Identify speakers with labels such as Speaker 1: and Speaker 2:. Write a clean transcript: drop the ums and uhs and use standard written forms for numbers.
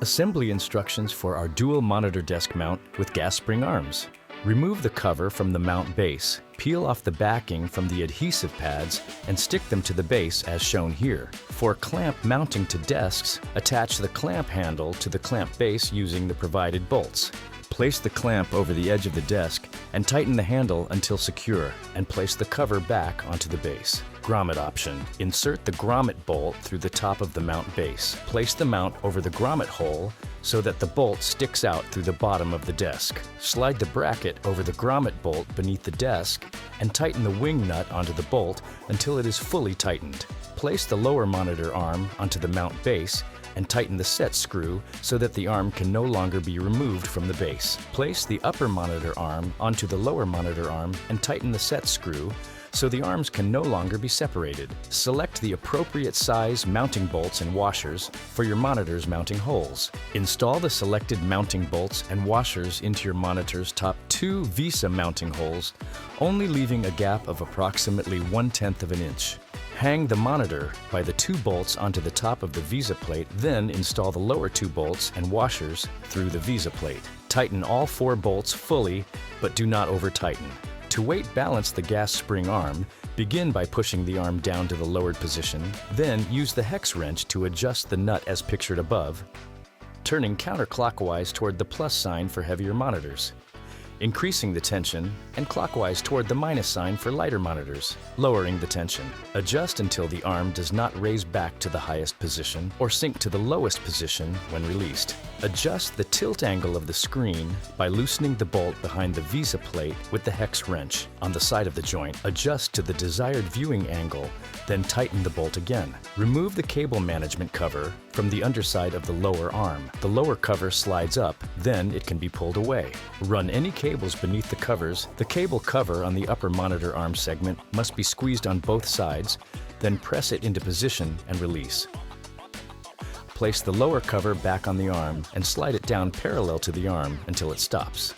Speaker 1: Assembly instructions for our dual monitor desk mount with gas spring arms. Remove the cover from the mount base, peel off the backing from the adhesive pads, and stick them to the base as shown here. For clamp mounting to desks, attach the clamp handle to the clamp base using the provided bolts. Place the clamp over the edge of the desk and tighten the handle until secure, and place the cover back onto the base. Grommet option. Insert the grommet bolt through the top of the mount base. Place the mount over the grommet hole so that the bolt sticks out through the bottom of the desk. Slide the bracket over the grommet bolt beneath the desk and tighten the wing nut onto the bolt until it is fully tightened. Place the lower monitor arm onto the mount base and tighten the set screw so that the arm can no longer be removed from the base. Place the upper monitor arm onto the lower monitor arm and tighten the set screw so the arms can no longer be separated. Select the appropriate size mounting bolts and washers for your monitor's mounting holes. Install the selected mounting bolts and washers into your monitor's top 2 VESA mounting holes, only leaving a gap of approximately 1/10 of an inch. Hang the monitor by the 2 bolts onto the top of the VESA plate, then install the lower 2 bolts and washers through the VESA plate. Tighten all 4 bolts fully, but do not over-tighten. To weight balance the gas spring arm, begin by pushing the arm down to the lowered position, then use the hex wrench to adjust the nut as pictured above, turning counterclockwise toward the plus sign for heavier monitors, increasing the tension, and clockwise toward the minus sign for lighter monitors, lowering the tension. Adjust until the arm does not raise back to the highest position or sink to the lowest position when released. Adjust the tilt angle of the screen by loosening the bolt behind the VESA plate with the hex wrench. On the side of the joint, adjust to the desired viewing angle, then tighten the bolt again. Remove the cable management cover from the underside of the lower arm. The lower cover slides up, then it can be pulled away. Run any cables beneath the covers. The cable cover on the upper monitor arm segment must be squeezed on both sides, then press it into position and release. Place the lower cover back on the arm and slide it down parallel to the arm until it stops.